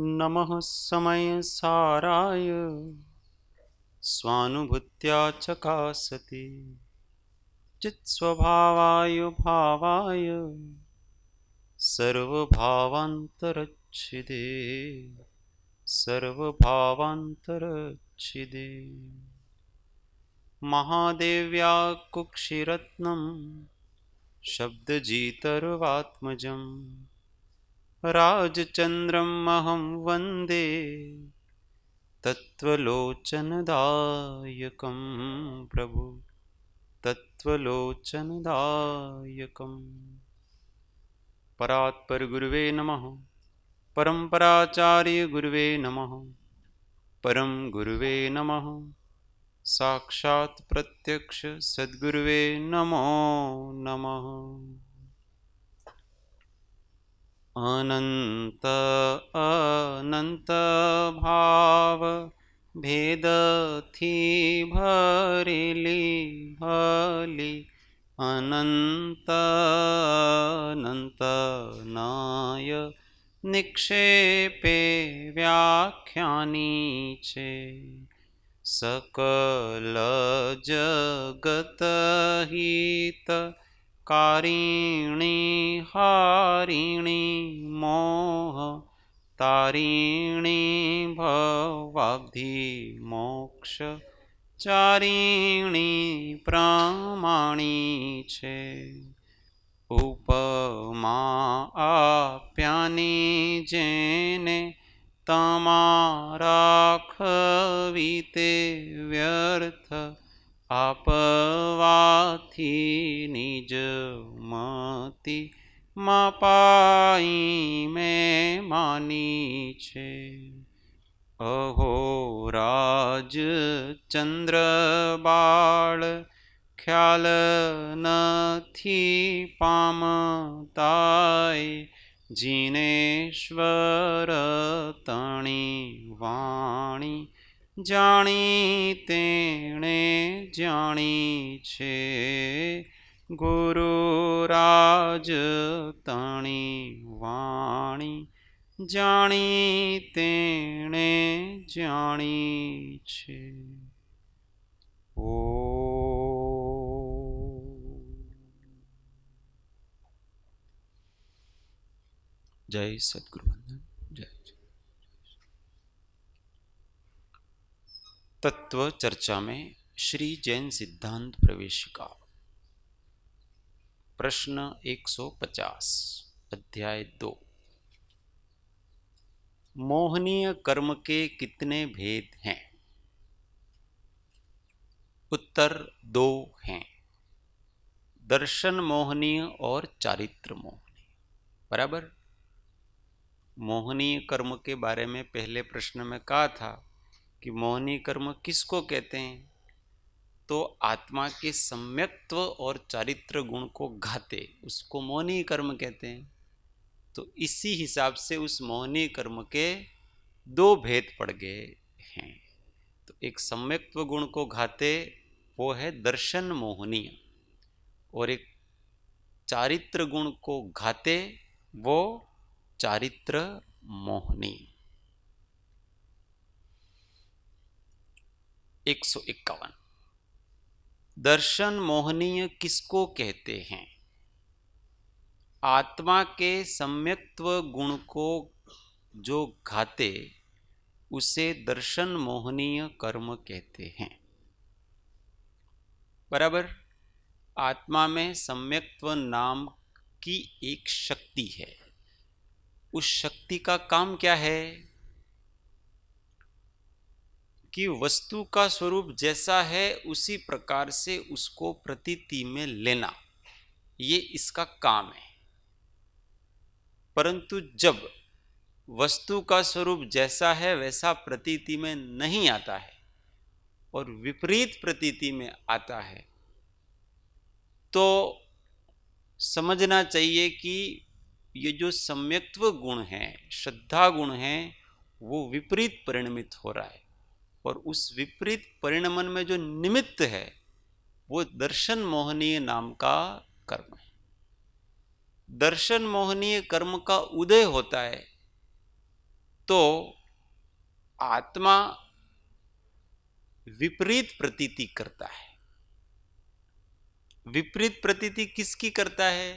नमः समय साराय स्वानुभूत्या चकासति चित्स्वभावाय भावाय सर्वभावान्तरच्छिदे सर्वभावान्तरच्छिदे महादेव्या कुक्षिरत्नं शब्दजितर्वात्मजं राजचन्द्रमहं वन्दे तत्त्वलोचनदायकं प्रभु तत्त्वलोचनदायकम्। परात्पर गुरुवे नमः। परम्पराचार्य गुरुवे नमः। परम गुरुवे नमः। साक्षात् प्रत्यक्ष सद्गुरुवे नमो नमः। अनंत अनंत भाव भेद थी भरेली भली अनंत अनंत नाय निक्षेपे व्याख्यानी छे सकल जगत हित कारिणी हारिणी मोह तारिणी भवाब्धि मोक्ष चारिणी प्रमाणी छे उपमा आप्यानी जेने तमारा खवीते व्यर्थ आपवाथी निज मति मपाई में मानी छे अहो राज चंद्र बाळ ख्याल नथी पामताय जिनेश्वर तणी वाणी जाणी तेणे जाणी छे गुरुराज तणी वाणी जाणी तेणे जाणी छे। ओ जय सद्गुरुवंदन। जय तत्व चर्चा में श्री जैन सिद्धांत प्रवेशिका प्रश्न 150 अध्याय 2 मोहनीय कर्म के कितने भेद हैं? उत्तर 2 हैं, दर्शन मोहनीय और चारित्र मोहनीय। बराबर। मोहनीय कर्म के बारे में पहले प्रश्न में कहा था कि मोहनीय कर्म किसको कहते हैं, तो आत्मा के सम्यक्त्व और चारित्र गुण को घाते उसको मोहनीय कर्म कहते हैं। तो इसी हिसाब से उस मोहनीय कर्म के 2 भेद पड़ गए हैं। तो एक सम्यक्त्व गुण को घाते वो है दर्शन मोहनीय, और एक चारित्र गुण को घाते वो चारित्र मोहनीय। 151 दर्शन मोहनीय किसको कहते हैं? आत्मा के सम्यक्त्व गुण को जो घाते उसे दर्शन मोहनीय कर्म कहते हैं। बराबर। आत्मा में सम्यक्त्व नाम की एक शक्ति है। उस शक्ति का काम क्या है कि वस्तु का स्वरूप जैसा है उसी प्रकार से उसको प्रतीति में लेना, ये इसका काम है। परंतु जब वस्तु का स्वरूप जैसा है वैसा प्रतीति में नहीं आता है और विपरीत प्रतीति में आता है, तो समझना चाहिए कि ये जो सम्यक्त्व गुण है, श्रद्धा गुण है, वो विपरीत परिणमित हो रहा है, और उस विपरीत परिणमन में जो निमित्त है वो दर्शन मोहनीय नाम का कर्म है। दर्शन मोहनीय कर्म का उदय होता है तो आत्मा विपरीत प्रतीति करता है। विपरीत प्रतीति किसकी करता है?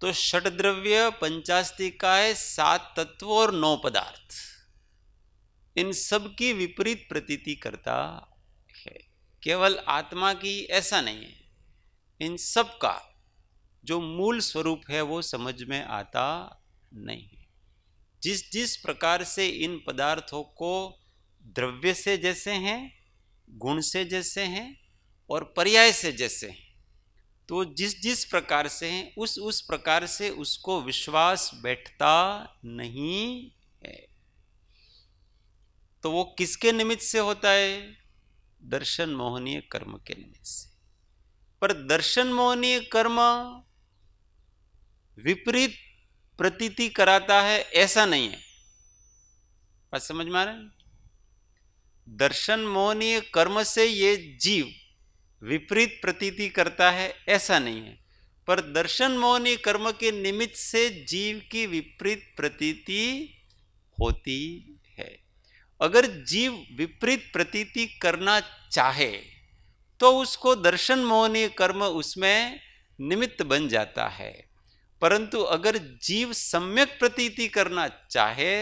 तो षड्द्रव्य, पंचास्तिकाय, 7 तत्व और 9 पदार्थ, इन सब की विपरीत प्रतीति करता है। केवल आत्मा की ऐसा नहीं है, इन सब का जो मूल स्वरूप है वो समझ में आता नहीं है। जिस जिस प्रकार से इन पदार्थों को द्रव्य से जैसे हैं, गुण से जैसे हैं और पर्याय से जैसे हैं, तो जिस जिस प्रकार से हैं उस प्रकार से उसको विश्वास बैठता नहीं है। तो वो किसके निमित्त से होता है? दर्शन मोहनीय कर्म के निमित्त से। पर दर्शन मोहनीय कर्म विपरीत प्रतीति कराता है ऐसा नहीं है। बात समझ में आ रहा है? दर्शन मोहनीय कर्म से ये जीव विपरीत प्रतीति करता है ऐसा नहीं है, पर दर्शन मोहनीय कर्म के निमित्त से जीव की विपरीत प्रतीति होती है। अगर जीव विपरीत प्रतीति करना चाहे तो उसको दर्शन मोहनीय कर्म उसमें निमित्त बन जाता है, परंतु अगर जीव सम्यक प्रतीति करना चाहे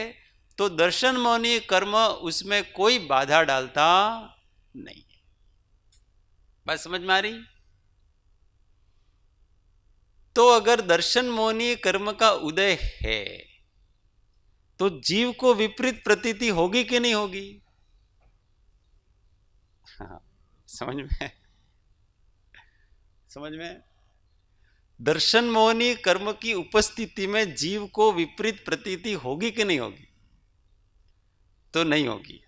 तो दर्शन मोहनीय कर्म उसमें कोई बाधा डालता नहीं है। बात समझ में आ रही? तो अगर दर्शन मोहनीय कर्म का उदय है तो जीव को विपरीत प्रतीति होगी कि नहीं होगी? हाँ, समझ में? समझ में? दर्शन मोहनीय कर्म की उपस्थिति में जीव को विपरीत प्रतीति होगी कि नहीं होगी? तो नहीं होगी।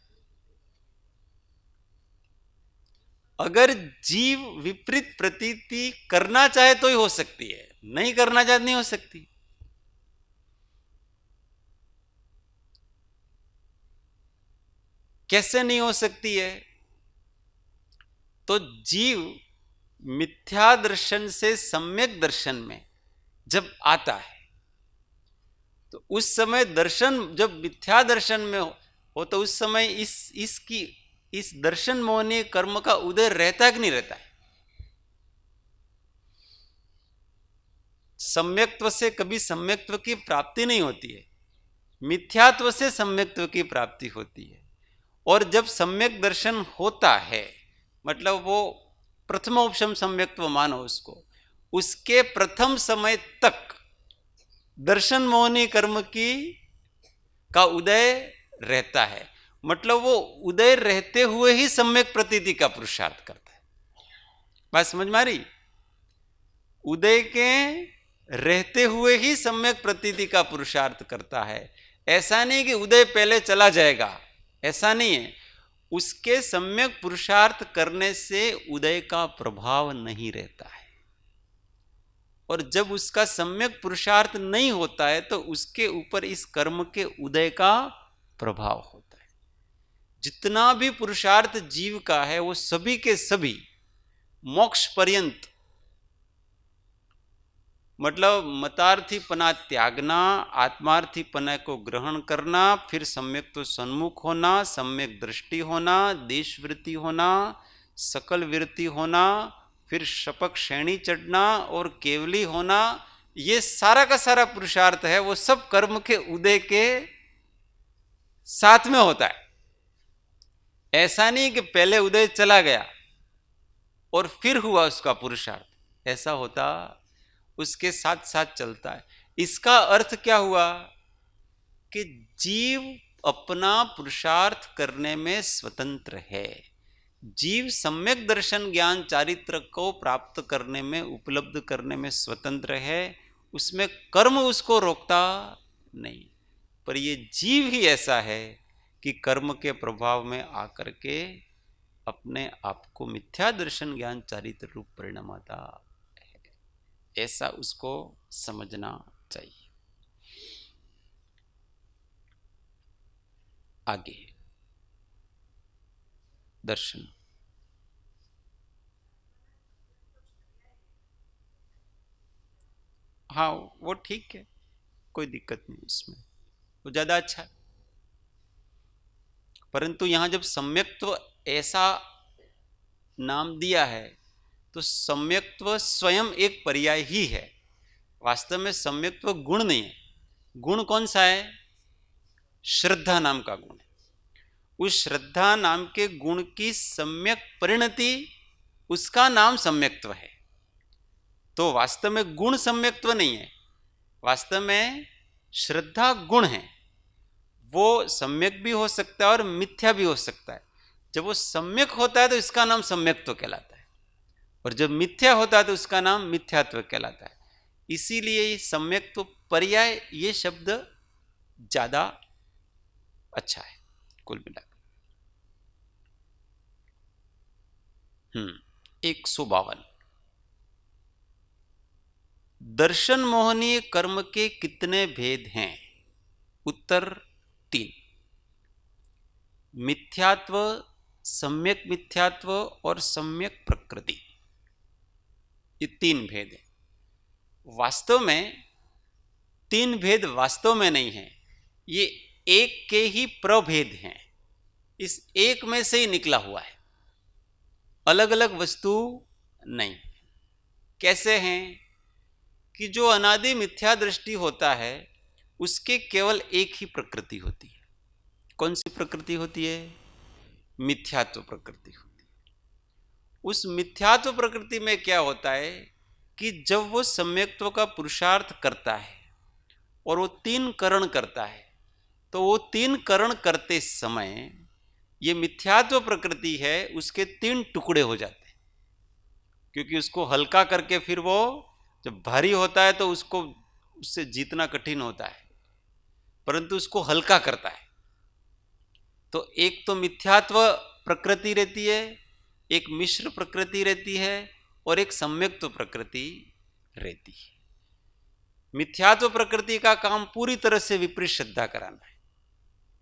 अगर जीव विपरीत प्रतीति करना चाहे तो ही हो सकती है, नहीं करना चाहे नहीं हो सकती। कैसे नहीं हो सकती है? तो जीव मिथ्या दर्शन से सम्यक दर्शन में जब आता है तो उस समय दर्शन जब मिथ्या दर्शन में हो तो उस समय इस दर्शन मोहनीय कर्म का उदय रहता है कि नहीं रहता है? सम्यक्त्व से कभी सम्यक्त्व की प्राप्ति नहीं होती है, मिथ्यात्व से सम्यक्त्व की प्राप्ति होती है। और जब सम्यक दर्शन होता है, मतलब वो प्रथमोपशम सम्यक्त्व मानो उसको, उसके प्रथम समय तक दर्शन मोहनी कर्म की का उदय रहता है। मतलब वो उदय रहते हुए ही सम्यक प्रतीति का पुरुषार्थ करता है। बात समझ में आ रही? उदय के रहते हुए ही सम्यक प्रतीति का पुरुषार्थ करता है। ऐसा नहीं कि उदय पहले चला जाएगा, ऐसा नहीं है। उसके सम्यक पुरुषार्थ करने से उदय का प्रभाव नहीं रहता है, और जब उसका सम्यक पुरुषार्थ नहीं होता है तो उसके ऊपर इस कर्म के उदय का प्रभाव होता है। जितना भी पुरुषार्थ जीव का है वो सभी के सभी मोक्ष पर्यंत, मतलब मतार्थी पना त्यागना, आत्मार्थी पना को ग्रहण करना, फिर सम्यक तो सन्मुख होना, सम्यक दृष्टि होना, देश वृत्ति होना, सकल वृत्ति होना, फिर शपक श्रेणी चढ़ना और केवली होना, ये सारा का सारा पुरुषार्थ है वो सब कर्म के उदय के साथ में होता है। ऐसा नहीं कि पहले उदय चला गया और फिर हुआ उसका पुरुषार्थ, ऐसा होता उसके साथ साथ चलता है। इसका अर्थ क्या हुआ कि जीव अपना पुरुषार्थ करने में स्वतंत्र है। जीव सम्यक दर्शन ज्ञान चारित्र को प्राप्त करने में, उपलब्ध करने में स्वतंत्र है, उसमें कर्म उसको रोकता नहीं। पर ये जीव ही ऐसा है कि कर्म के प्रभाव में आकर के अपने आप को मिथ्या दर्शन ज्ञान चारित्र रूप परिणमाता है। ऐसा उसको समझना चाहिए। आगे दर्शन, हाँ वो ठीक है, कोई दिक्कत नहीं इसमें। वो ज्यादा अच्छा है। परंतु यहां जब सम्यक्त्व ऐसा नाम दिया है तो सम्यक्त्व स्वयं एक पर्याय ही है। वास्तव में सम्यक्त्व गुण नहीं है। गुण कौन सा है? श्रद्धा नाम का गुण है। उस श्रद्धा नाम के गुण की सम्यक परिणति, उसका नाम सम्यक्त्व है। तो वास्तव में गुण सम्यक्त्व नहीं है, वास्तव में श्रद्धा गुण है। वो सम्यक भी हो सकता है और मिथ्या भी हो सकता है। जब वो सम्यक होता है तो इसका नाम सम्यक्त्व कहलाता है, और जब मिथ्या होता है तो उसका नाम मिथ्यात्व कहलाता है। इसीलिए सम्यक्त्व पर्याय ये शब्द ज्यादा अच्छा है कुल मिलाकर। 152 दर्शन मोहनीय कर्म के कितने भेद हैं? उत्तर 3। मिथ्यात्व, सम्यक मिथ्यात्व और सम्यक प्रकृति, ये 3 भेद हैं। वास्तव में 3 भेद वास्तव में नहीं है, ये एक के ही प्रभेद हैं। इस एक में से ही निकला हुआ है, अलग अलग वस्तु नहीं। कैसे हैं कि जो अनादि मिथ्या दृष्टि होता है उसके केवल एक ही प्रकृति होती है। कौन सी प्रकृति होती है? मिथ्यात्व प्रकृति होती है। उस मिथ्यात्व प्रकृति में क्या होता है कि जब वो सम्यक्त्व का पुरुषार्थ करता है और वो 3 करण करता है, तो वो 3 करण करते समय ये मिथ्यात्व प्रकृति है उसके 3 टुकड़े हो जाते हैं। क्योंकि उसको हल्का करके फिर वो जब भारी होता है तो उसको उससे जीतना कठिन होता है, परंतु उसको हल्का करता है। तो एक तो मिथ्यात्व प्रकृति रहती है, एक मिश्र प्रकृति रहती है और एक सम्यक्त्व प्रकृति रहती है। मिथ्यात्व प्रकृति का काम पूरी तरह से विपरीत श्रद्धा कराना है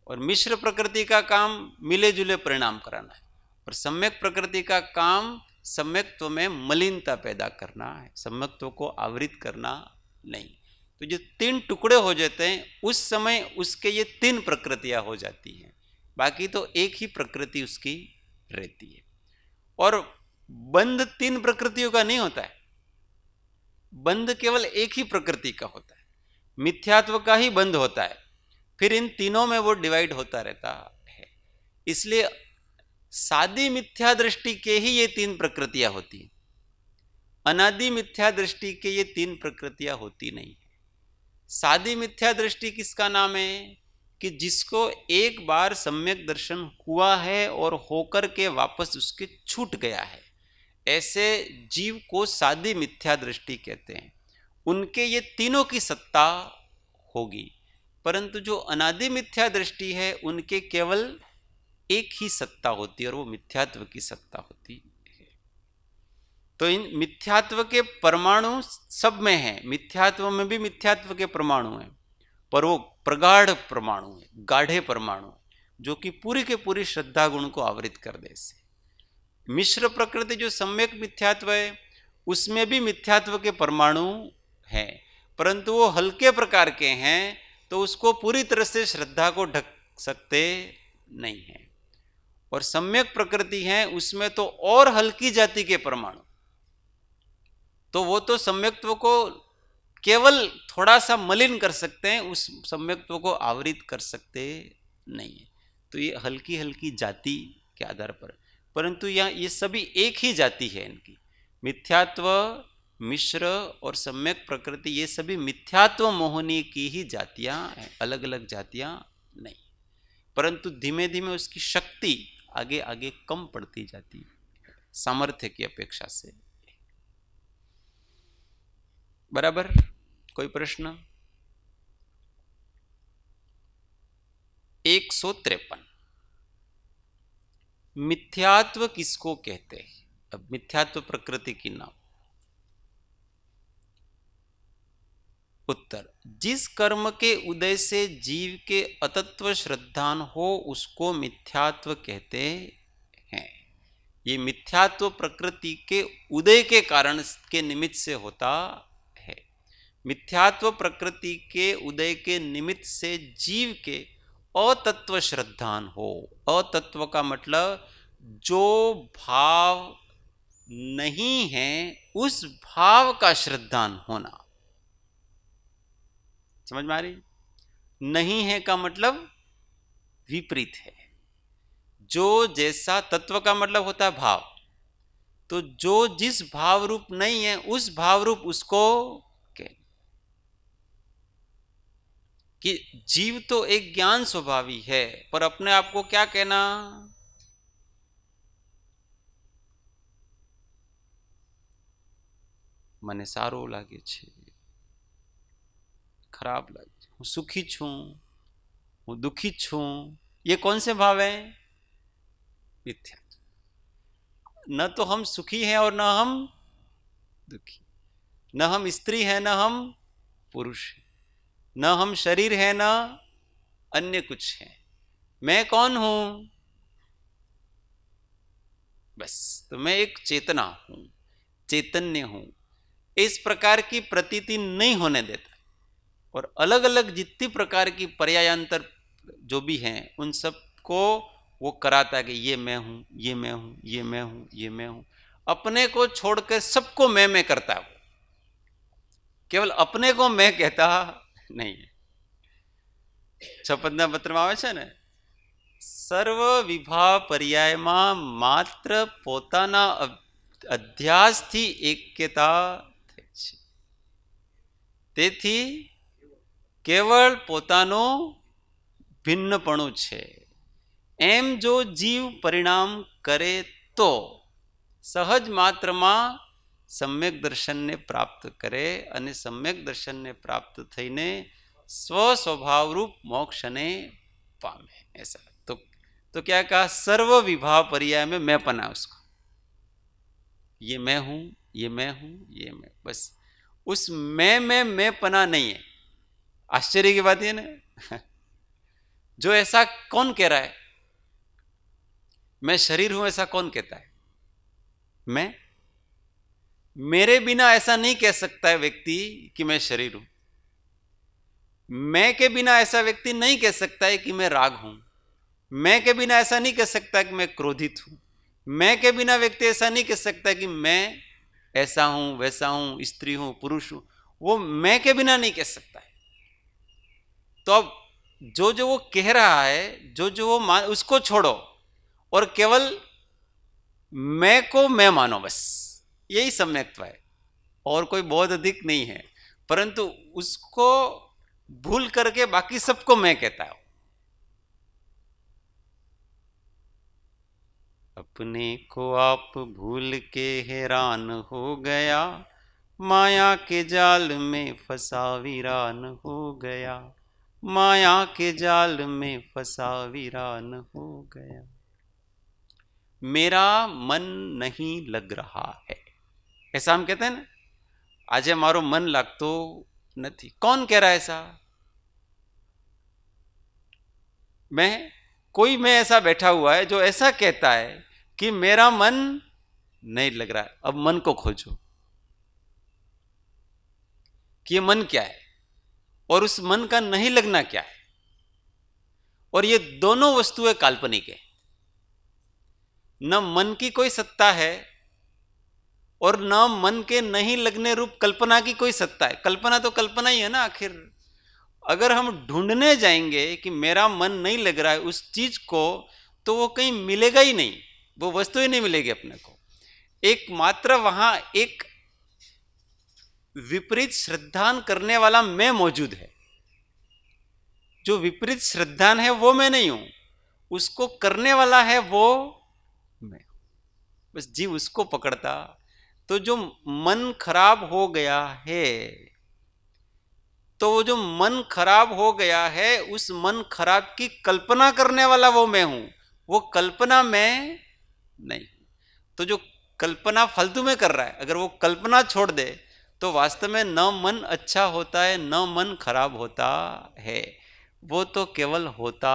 और मिश्र प्रकृति का काम मिले जुले परिणाम कराना है, और सम्यक प्रकृति का काम सम्यक्त्व में मलिनता पैदा करना है, सम्यक्त्व को आवृत करना नहीं। तो जो 3 टुकड़े हो जाते हैं उस समय उसके ये 3 प्रकृतियां हो जाती हैं, बाकी तो एक ही प्रकृति उसकी रहती है। और बंध 3 प्रकृतियों का नहीं होता है, बंध केवल एक ही प्रकृति का होता है, मिथ्यात्व का ही बंध होता है। फिर इन तीनों में वो डिवाइड होता रहता है। इसलिए सादी मिथ्या दृष्टि के ही ये 3 प्रकृतियां होती हैं, अनादि मिथ्या दृष्टि के ये 3 प्रकृतियां होती नहीं है। सादी मिथ्या दृष्टि किसका नाम है? कि जिसको एक बार सम्यक दर्शन हुआ है और होकर के वापस उसके छूट गया है, ऐसे जीव को सादी मिथ्या दृष्टि कहते हैं। उनके ये तीनों की सत्ता होगी, परंतु जो अनादि मिथ्या दृष्टि है उनके केवल एक ही सत्ता होती है और वो मिथ्यात्व की सत्ता होती है। तो इन मिथ्यात्व के परमाणु सब में है, मिथ्यात्व में भी मिथ्यात्व के परमाणु हैं, पर वो प्रगाढ़ परमाणु है, गाढ़े परमाणु, जो कि पूरी के पूरी श्रद्धा गुण को आवृत कर दे। से मिश्र प्रकृति जो सम्यक मिथ्यात्व है उसमें भी मिथ्यात्व के परमाणु हैं, परंतु वो हल्के प्रकार के हैं, तो उसको पूरी तरह से श्रद्धा को ढक सकते नहीं है। और सम्यक प्रकृति है उसमें तो और हल्की जाति के परमाणु, तो वो तो सम्यक्त्व को केवल थोड़ा सा मलिन कर सकते हैं, उस सम्यक्त्व को आवृत कर सकते नहीं है। तो ये हल्की हल्की जाति के आधार पर, परंतु यहाँ ये सभी एक ही जाति है इनकी। मिथ्यात्व, मिश्र और सम्यक प्रकृति ये सभी मिथ्यात्व मोहनी की ही जातियां हैं, अलग अलग जातियां नहीं। परंतु धीमे धीमे उसकी शक्ति आगे आगे कम पड़ती जाती है सामर्थ्य की अपेक्षा से। बराबर? कोई प्रश्न? 153 मिथ्यात्व किसको कहते हैं? अब मिथ्यात्व प्रकृति की नाम। उत्तर, जिस कर्म के उदय से जीव के अतत्व श्रद्धान हो उसको मिथ्यात्व कहते हैं। ये मिथ्यात्व प्रकृति के उदय के कारण के निमित्त से होता है। मिथ्यात्व प्रकृति के उदय के निमित्त से जीव के अतत्व श्रद्धान हो। अतत्व का मतलब जो भाव नहीं है उस भाव का श्रद्धान होना। समझ में आ रही? नहीं है का मतलब विपरीत है। जो जैसा तत्व का मतलब होता है भाव, तो जो जिस भाव रूप नहीं है उस भाव रूप उसको कह। कि जीव तो एक ज्ञान स्वभावी है, पर अपने आप को क्या कहना? મને સારું લાગે છે, खराब लागे છે, હું सुखी छूं, હું दुखी छूं, ये कौन से भाव है? मिथ्या। न तो हम सुखी हैं और न हम दुखी, न हम स्त्री हैं न हम पुरुष हैं, न हम शरीर हैं न अन्य कुछ है। मैं कौन हूं? बस, तो मैं एक चेतना हूं, चैतन्य हूं। इस प्रकार की प्रतीति नहीं होने देता। और अलग अलग जितनी प्रकार की पर्यायांतर जो भी हैं उन सबको वो कराता है कि ये मैं हूं, ये मैं हूं, ये मैं हूं, ये मैं हूं। अपने को छोड़कर सबको मैं करता है। केवल अपने को मैं कहता नहीं है। शपथना पत्રમાં આવે છે ને, સર્વ વિભાવ પર્યાયમાં માત્ર પોતાના અધ્યાસથી એક્યતા થઈ છે। તેથી કેવળ પોતાનું ભિન્નપણું છે। એમ જો જીવ પરિણામ કરે તો સહજ માત્રમાં સમ્યક દર્શનને પ્રાપ્ત કરે અને સમ્યક દર્શનને પ્રાપ્ત થઈને સ્વ स्वभाव रूप मोक्ष ने पामे। ऐसा तो क्या कहा? सर्व विभाव पर्याय में मैं पना उसको, ये मैं हूं, ये मैं हूं, ये मैं, बस उस मैं पना नहीं है। आश्चर्य की बात है ना। जो ऐसा कौन कह रहा है? मैं शरीर हूं ऐसा कौन कहता है? मैं, मेरे बिना ऐसा नहीं कह सकता है व्यक्ति कि मैं शरीर हूं। मैं के बिना ऐसा व्यक्ति नहीं कह सकता है कि मैं राग हूं। मैं के बिना ऐसा नहीं कह सकता कि मैं क्रोधित हूं। मैं के बिना व्यक्ति ऐसा नहीं कह सकता कि मैं ऐसा हूं, वैसा हूं, स्त्री हूं, पुरुष हूं। वो मैं के बिना नहीं कह सकता है। तो अब जो जो वो कह रहा है, जो जो वो उसको छोड़ो और केवल मैं को मैं मानो, बस यही सम्यक्त्व है। और कोई बहुत अधिक नहीं है, परंतु उसको भूल करके बाकी सबको मैं कहता है। अपने को आप भूल के हैरान हो गया, माया के जाल में फंसा वीरान हो गया, माया के जाल में फंसा वीरान हो गया। मेरा मन नहीं लग रहा है, ऐसा हम कहते हैं ना। आज मारो मन लगतो नहीं। कौन कह रहा है ऐसा? मैं, कोई मैं ऐसा बैठा हुआ है जो ऐसा कहता है कि मेरा मन नहीं लग रहा है। अब मन को खोजो कि ये मन क्या है और उस मन का नहीं लगना क्या है। और ये दोनों वस्तुएं काल्पनिक है। न मन की कोई सत्ता है और न मन के नहीं लगने रूप कल्पना की कोई सत्ता है। कल्पना तो कल्पना ही है ना आखिर। अगर हम ढूंढने जाएंगे कि मेरा मन नहीं लग रहा है उस चीज को, तो वो कहीं मिलेगा ही नहीं, वो वस्तु ही नहीं मिलेगी अपने को। एक मात्र वहां एक विपरीत श्रद्धान करने वाला मैं मौजूद है। जो विपरीत श्रद्धान है वो मैं नहीं हूं, उसको करने वाला है वो मैं। बस जीव उसको पकड़ता। तो जो मन खराब हो गया है, तो वो जो मन खराब हो गया है उस मन खराब की कल्पना करने वाला वो मैं हूं, वो कल्पना मैं नहीं। तो जो कल्पना फालतू में कर रहा है, अगर वो कल्पना छोड़ दे तो वास्तव में न मन अच्छा होता है न मन खराब होता है, वो तो केवल होता।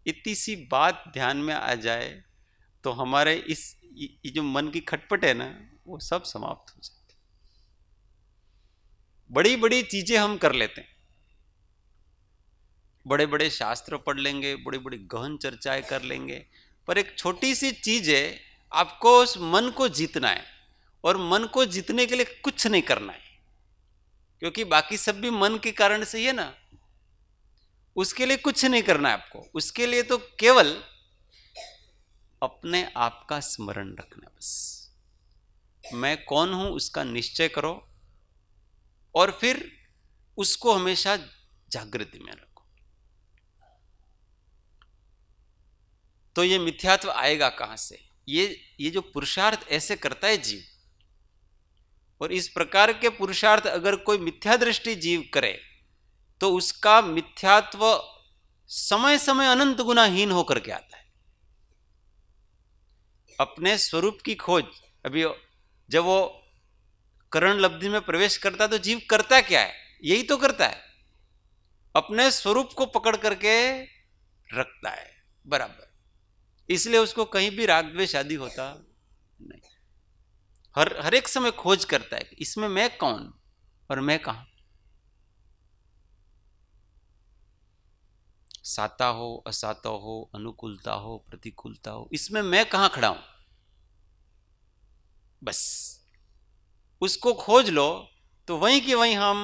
इतनी सी बात ध्यान में आ जाए तो हमारे इस जो मन की खटपट है ना, वो सब समाप्त हो जाती। बड़ी बड़ी चीजें हम कर लेते हैं, बड़े बड़े शास्त्र पढ़ लेंगे, बड़ी बड़ी गहन चर्चाएं कर लेंगे, पर एक छोटी सी चीज है, आपको उस मन को जीतना है, और मन को जीतने के लिए कुछ नहीं करना है, क्योंकि बाकी सब भी मन के कारण से ही है ना। उसके लिए कुछ नहीं करना है आपको, उसके लिए तो केवल अपने आप का स्मरण रखना, बस मैं कौन हूं उसका निश्चय करो, और फिर उसको हमेशा जागृति में रखो। तो ये मिथ्यात्व आएगा कहां से? ये जो पुरुषार्थ ऐसे करता है जीव, और इस प्रकार के पुरुषार्थ अगर कोई मिथ्या दृष्टि जीव करे तो उसका मिथ्यात्व समय समय अनंत गुना हीन होकर के आता है। अपने स्वरूप की खोज, अभी जब वो करण लब्धि में प्रवेश करता है तो जीव करता क्या है? यही तो करता है, अपने स्वरूप को पकड़ करके रखता है बराबर। इसलिए उसको कहीं भी राग द्वेष आदि होता नहीं। हर एक समय खोज करता है कि इसमें मैं कौन और मैं कहां। साता हो असाता हो, अनुकूलता हो प्रतिकूलता हो, इसमें मैं कहां खड़ा हूं, बस उसको खोज लो तो वहीं कि वहीं हम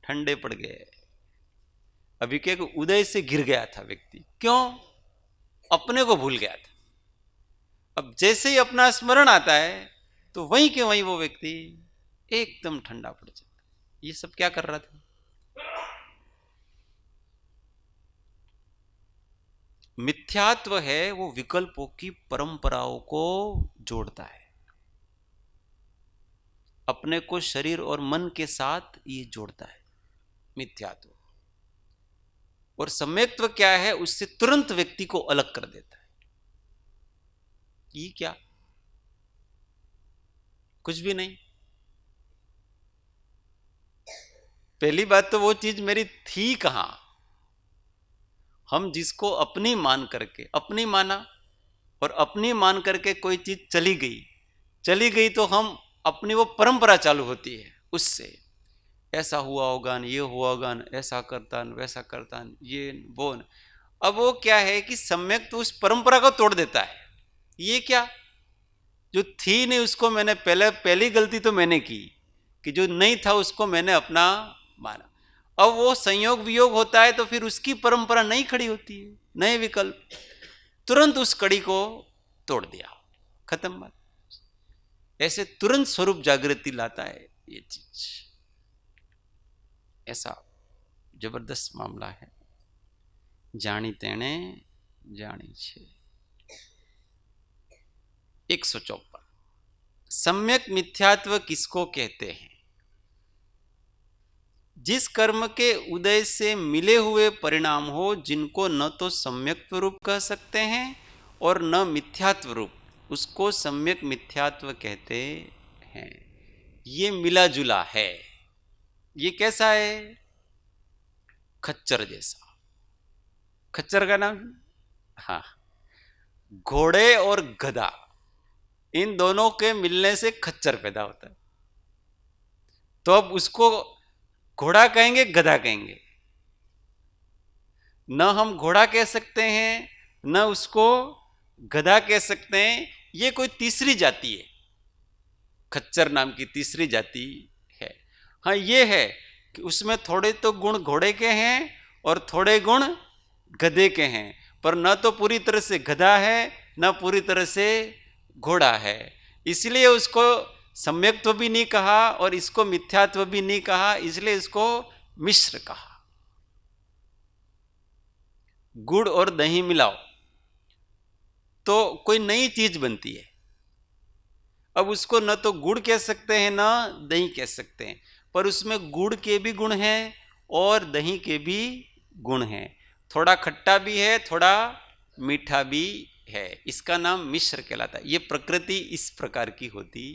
ठंडे पड़ गए। अभी के उदय से गिर गया था व्यक्ति, क्यों? अपने को भूल गया था। अब जैसे ही अपना स्मरण आता है तो वहीं के वहीं वो व्यक्ति एकदम ठंडा पड़ जाता है। ये सब क्या कर रहा था? मिथ्यात्व है वो विकल्पों की परंपराओं को जोड़ता है, अपने को शरीर और मन के साथ ये जोड़ता है मिथ्यात्व। और सम्यक्त्व क्या है? उससे तुरंत व्यक्ति को अलग कर देता है। ये क्या? कुछ भी नहीं। पहली बात तो वो चीज मेरी थी कहां? हम जिसको अपनी मान करके, अपनी माना और अपनी मान करके कोई चीज चली गई तो हम अपनी वो परंपरा चालू होती है उससे, ऐसा हुआ होगा, ये हुआ होगा, ऐसा करता वैसा करता, ये वो। अब वो क्या है कि सम्यक तो उस परंपरा को तोड़ देता है। ये क्या? जो थी नहीं उसको मैंने पहली गलती तो मैंने की कि जो नहीं था उसको मैंने अपना माना। अब वो संयोग वियोग होता है तो फिर उसकी परंपरा नहीं खड़ी होती है, नए विकल्प, तुरंत उस कड़ी को तोड़ दिया, खत्म बात। ऐसे तुरंत स्वरूप जागृति लाता है ये चीज। ऐसा जबरदस्त मामला है। जानी तेने जानी छे। 154 सम्यक मिथ्यात्व किसको कहते हैं? जिस कर्म के उदय से मिले हुए परिणाम हो, जिनको न तो सम्यक्त्व रूप कह सकते हैं और न मिथ्यात्व रूप, उसको सम्यक मिथ्यात्व कहते हैं। ये मिला जुला है। ये कैसा है? खच्चर जैसा। खच्चर का नाम, हाँ, घोड़े और गधा, इन दोनों के मिलने से खच्चर पैदा होता है। तो अब उसको घोड़ा कहेंगे गधा कहेंगे? न हम घोड़ा कह सकते हैं न उसको गधा कह सकते हैं। ये कोई तीसरी जाति है, खच्चर नाम की तीसरी जाति है। हाँ, ये है कि उसमें थोड़े तो गुण घोड़े के हैं और थोड़े गुण गधे के हैं, पर न तो पूरी तरह से गधा है न पूरी तरह से घोड़ा है। इसलिए उसको सम्यक्त्व भी नहीं कहा और इसको मिथ्यात्व भी नहीं कहा, इसलिए इसको मिश्र कहा। गुड़ और दही मिलाओ तो कोई नई चीज बनती है। अब उसको न तो गुड़ कह सकते हैं न दही कह सकते हैं, पर उसमें गुड़ के भी गुण हैं और दही के भी गुण हैं। थोड़ा खट्टा भी है, थोड़ा मीठा भी है। इसका नाम मिश्र कहलाता है। ये प्रकृति इस प्रकार की होती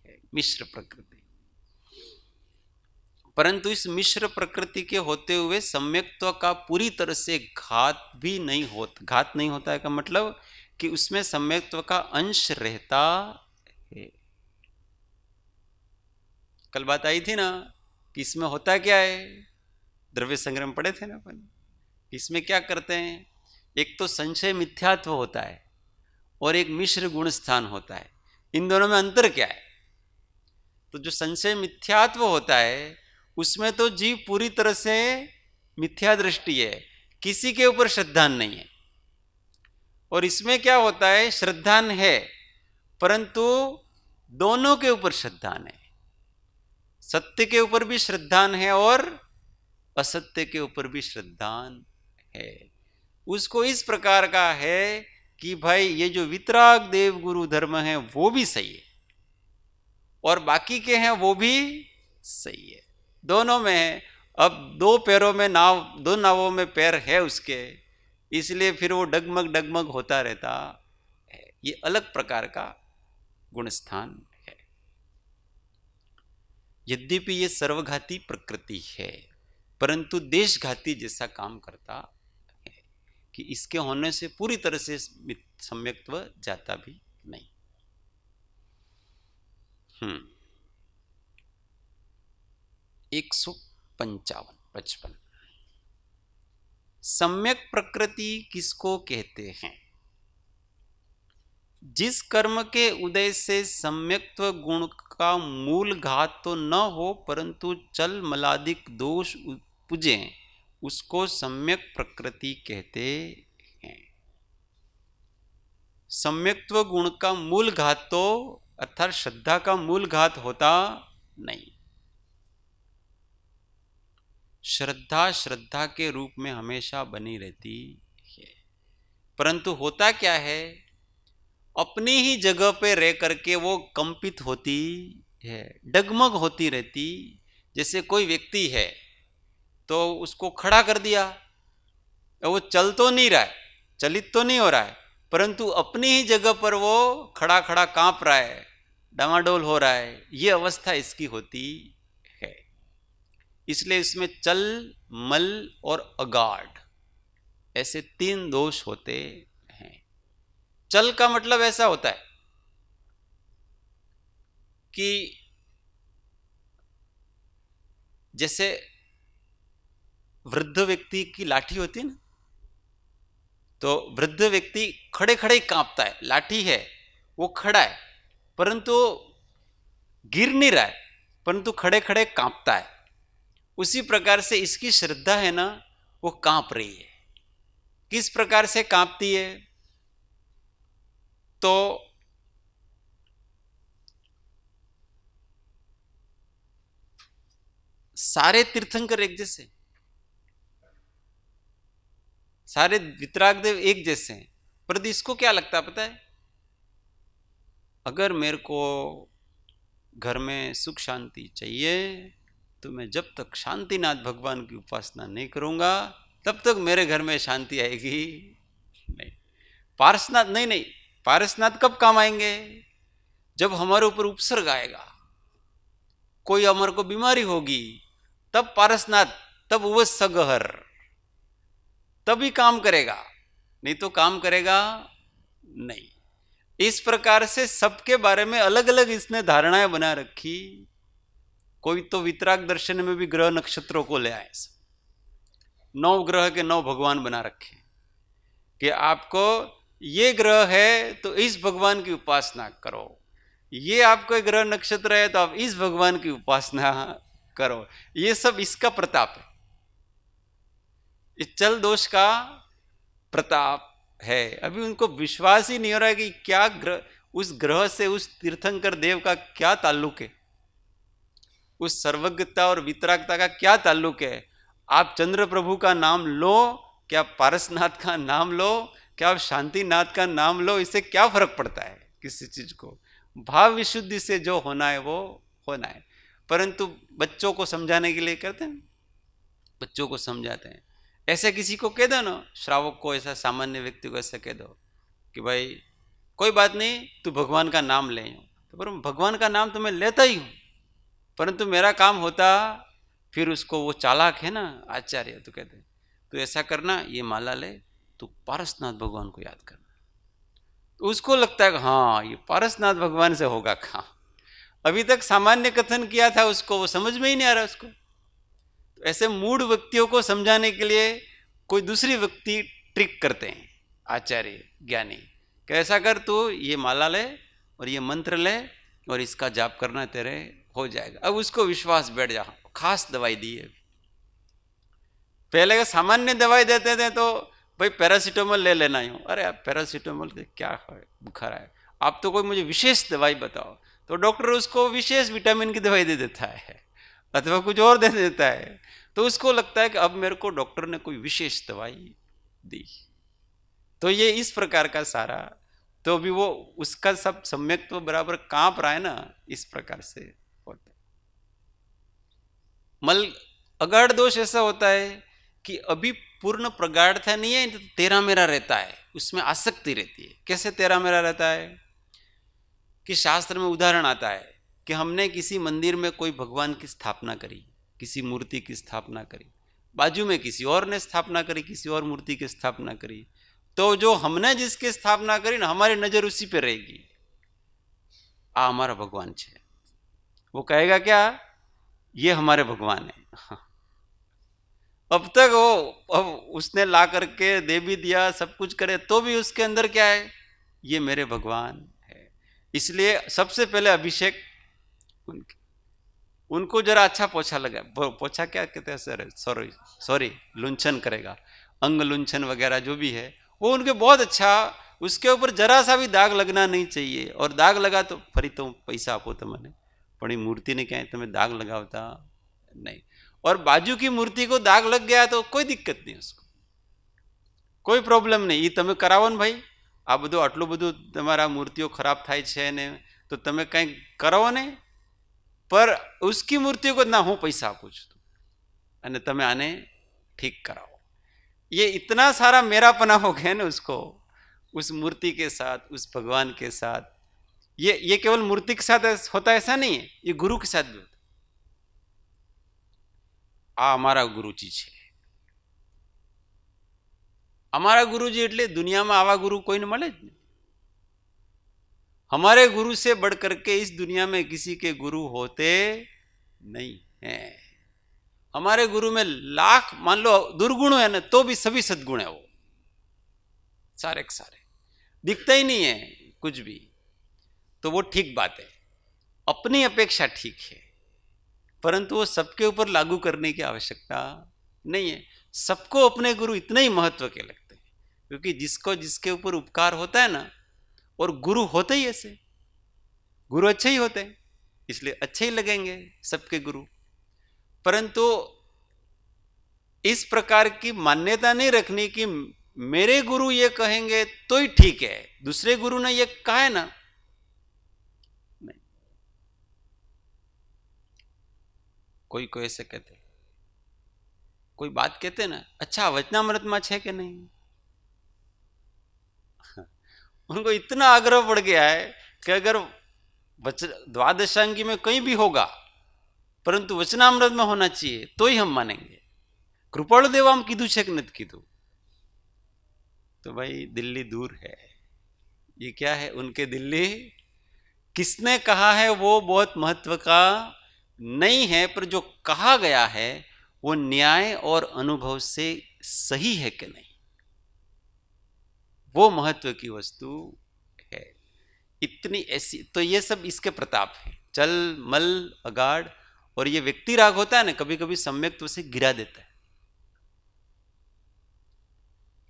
है, मिश्र प्रकृति। परंतु इस मिश्र प्रकृति के होते हुए सम्यक्त्व का पूरी तरह से घात नहीं होता है। का मतलब कि उसमें सम्यक्त्व का अंश रहता है। कल बात आई थी ना कि इसमें होता क्या है, द्रव्य संग्रह में पढ़े थे ना अपन, इसमें क्या करते हैं, एक तो संशय मिथ्यात्व होता है और एक मिश्र गुण स्थान होता है। इन दोनों में अंतर क्या है? तो जो संशय मिथ्यात्व होता है उसमें तो जीव पूरी तरह से मिथ्या दृष्टि है, किसी के ऊपर श्रद्धान नहीं है। और इसमें क्या होता है, श्रद्धान है परंतु दोनों के ऊपर श्रद्धान है, सत्य के ऊपर भी श्रद्धान है और असत्य के ऊपर भी श्रद्धान है। उसको इस प्रकार का है कि भाई ये जो वितराग देव गुरु धर्म है वो भी सही है और बाकी के हैं वो भी सही है, दोनों में है। अब दो पैरों में नाव, दो नावों में पैर है उसके, इसलिए फिर वो डगमग डगमग होता रहता है। ये अलग प्रकार का गुणस्थान है। यद्यपि ये सर्वघाती प्रकृति है परंतु देशघाती जैसा काम करता है कि इसके होने से पूरी तरह से सम्यक्त्व जाता भी नहीं। 155 सम्यक प्रकृति किसको कहते हैं? जिस कर्म के उदय से सम्यक्त्व गुण का मूल घात तो न हो परंतु चल मलादिक दोष पुजे, उसको सम्यक प्रकृति कहते हैं। सम्यक्त्व गुण का मूल घात तो अर्थात श्रद्धा का मूल घात होता नहीं। श्रद्धा श्रद्धा के रूप में हमेशा बनी रहती है, परंतु होता क्या है, अपनी ही जगह पे रह करके वो कंपित होती है, डगमग होती रहती। जैसे कोई व्यक्ति है तो उसको खड़ा कर दिया, वो चल तो नहीं रहा है, चलित तो नहीं हो रहा है, परंतु अपनी ही जगह पर वो खड़ा खड़ा कांप रहा है, डामाडोल हो रहा है। ये अवस्था इसकी होती है। इसलिए इसमें चल, मल और अगाढ़ ऐसे 3 दोष होते हैं। चल का मतलब ऐसा होता है कि जैसे वृद्ध व्यक्ति की लाठी होती है ना, तो वृद्ध व्यक्ति खड़े खड़े कांपता है, लाठी है वो खड़ा है परंतु गिर नहीं रहा है, परंतु खड़े खड़े कांपता है। उसी प्रकार से इसकी श्रद्धा है ना, वो कांप रही है। किस प्रकार से कांपती है? तो सारे तीर्थंकर एक जैसे, सारे वितरागदेव एक जैसे हैं, परंतु इसको क्या लगता है पता है, अगर मेरे को घर में सुख शांति चाहिए तो मैं जब तक शांतिनाथ भगवान की उपासना नहीं करूंगा तब तक मेरे घर में शांति आएगी नहीं। पारसनाथ नहीं, नहीं, पारसनाथ कब काम आएंगे? जब हमारे ऊपर उपसर्ग आएगा, कोई हमारे को बीमारी होगी, तब पारसनाथ, तब वो सगहर, तभी काम करेगा, नहीं तो काम करेगा नहीं। इस प्रकार से सबके बारे में अलग अलग इसने धारणाएं बना रखी। कोई तो वितराग दर्शन में भी ग्रह नक्षत्रों को ले आए, 9 ग्रह के 9 भगवान बना रखे कि आपको ये ग्रह है तो इस भगवान की उपासना करो, ये आपको ग्रह नक्षत्र है तो आप इस भगवान की उपासना करो। ये सब इसका प्रताप है, इस चल दोष का प्रताप है। अभी उनको विश्वास ही नहीं हो रहा है कि क्या ग्रह, उस ग्रह से उस तीर्थंकर देव का क्या ताल्लुक है, उस सर्वज्ञता और वितरागता का क्या ताल्लुक है। आप चंद्र प्रभु का नाम लो, क्या पारसनाथ का नाम लो, क्या आप शांतिनाथ का नाम लो, इससे क्या फर्क पड़ता है किसी चीज को? भाव विशुद्धि से जो होना है वो होना है। परंतु बच्चों को समझाने के लिए करते हैं, बच्चों को समझाते हैं। ऐसे किसी को कह दो ना, श्रावक को, ऐसा सामान्य व्यक्ति को ऐसा कह दो कि भाई कोई बात नहीं, तू भगवान का नाम ले, तो पर भगवान का नाम तो मैं लेता ही हूँ, परंतु मेरा काम होता, फिर उसको वो चालाक है ना आचार्य, तो कहते तू ऐसा करना, ये माला ले, तू पारसनाथ भगवान को याद करना। तो उसको लगता है कि हाँ ये पारसनाथ भगवान से होगा काम। अभी तक सामान्य कथन किया था उसको, वो समझ में ही नहीं आ रहा उसको, तो ऐसे मूढ़ व्यक्तियों को समझाने के लिए कोई दूसरी व्यक्ति ट्रिक करते हैं, आचार्य ज्ञानी, कैसा कर, तू ये माला ले और ये मंत्र ले और इसका जाप करना, तेरे हो जाएगा। अब उसको विश्वास बैठ जा, खास दवाई दी है। पहले का सामान्य दवाई देते थे तो भाई पैरासीटामोल ले लेना यूँ, अरे आप पैरासीटामोल क्या है, बुखार है, आप तो कोई मुझे विशेष दवाई बताओ, तो डॉक्टर उसको विशेष विटामिन की दवाई दे देता है अथवा कुछ और दे देता है। तो उसको लगता है कि अब मेरे को डॉक्टर ने कोई विशेष दवाई दी। तो ये इस प्रकार का सारा, तो भी वो उसका सब सम्यक तो बराबर कांप रहा है ना, इस प्रकार से होता है। मल अगाढ़ दोष ऐसा होता है कि अभी पूर्ण प्रगाढ़ता नहीं है, तो तेरा मेरा रहता है, उसमें आसक्ति रहती है। कैसे तेरा मेरा रहता है कि शास्त्र में उदाहरण आता है कि हमने किसी मंदिर में कोई भगवान की स्थापना करी, किसी मूर्ति की स्थापना करी, बाजू में किसी और ने स्थापना करी, किसी और मूर्ति की स्थापना करी, तो जो हमने जिसकी स्थापना करी ना, हमारी नजर उसी पे रहेगी, आ हमारा भगवान है। वो कहेगा क्या, ये हमारे भगवान है। अब तक वो, अब उसने ला करके दे भी दिया, सब कुछ करे, तो भी उसके अंदर क्या है, ये मेरे भगवान है। इसलिए सबसे पहले अभिषेक उनको जरा अच्छा पोछा लगा, पोछा क्या कहते हैं सर, सॉरी लुंछन करेगा, अंग लुंछन वगैरह जो भी है वो उनके बहुत अच्छा, उसके ऊपर जरा सा भी दाग लगना नहीं चाहिए। और दाग लगा तो फरी तो पैसा आपो तमने, पड़ी मूर्ति ने क्या तुम्हें दाग लगावता नहीं। और बाजू की मूर्ति को दाग लग गया तो कोई दिक्कत नहीं, उसको कोई प्रॉब्लम नहीं, ये તમે કરાવો ને ભાઈ, આ બધું આટલું બધું તમારા મૂર્તિઓ ખરાબ થાય છે ને, તો તમે કંઈ કરો ને, पर उसकी मूर्ति को ना હું પૈસા આપું છું અને તમે આને ठीक कराओ। ये इतना सारा मेरापना हो गया ना उसको, उस मूर्ति के साथ, उस भगवान के साथ। ये केवल मूर्ति के साथ होता है ऐसा नहीं है, ये गुरु के साथ भी होता है। आ हमारा गुरुजी છે, हमारा गुरुजी એટલે दुनियाમાં આવા गुरु કોઈને મળે જ નહીં। हमारे गुरु से बढ़ करके इस दुनिया में किसी के गुरु होते नहीं हैं। हमारे गुरु में लाख मान लो दुर्गुण है ना, तो भी सभी सद्गुण है, वो सारे के सारे दिखता ही नहीं है कुछ भी, तो वो ठीक बात है, अपनी अपेक्षा ठीक है, परंतु वो सबके ऊपर लागू करने की आवश्यकता नहीं है। सबको अपने गुरु इतने ही महत्व के लगते हैं, क्योंकि जिसको जिसके ऊपर उपकार होता है ना, और गुरु होते ही ऐसे, गुरु अच्छे ही होते हैं, इसलिए अच्छे ही लगेंगे सबके गुरु। परंतु इस प्रकार की मान्यता नहीं रखनी कि मेरे गुरु ये कहेंगे तो ही ठीक है, दूसरे गुरु ने ये कहा है ना, नहीं। कोई कोई ऐसे कहते, कोई बात कहते ना, अच्छा वचनामृत में है कि नहीं, उनको इतना आग्रह पड़ गया है कि अगर द्वादशांगी में कहीं भी होगा परंतु वचनामृत में होना चाहिए तो ही हम मानेंगे। कृपाणु देव आम कीधु छे कि नहीं कीधु, तो भाई दिल्ली दूर है, ये क्या है उनके दिल्ली, किसने कहा है वो बहुत महत्व का नहीं है, पर जो कहा गया है वो न्याय और अनुभव से सही है कि नहीं, वो महत्व की वस्तु है। इतनी ऐसी, तो ये सब इसके प्रताप है, चल मल अगाड़। और ये व्यक्ति राग होता है ना, कभी कभी सम्यक्त्व से गिरा देता है।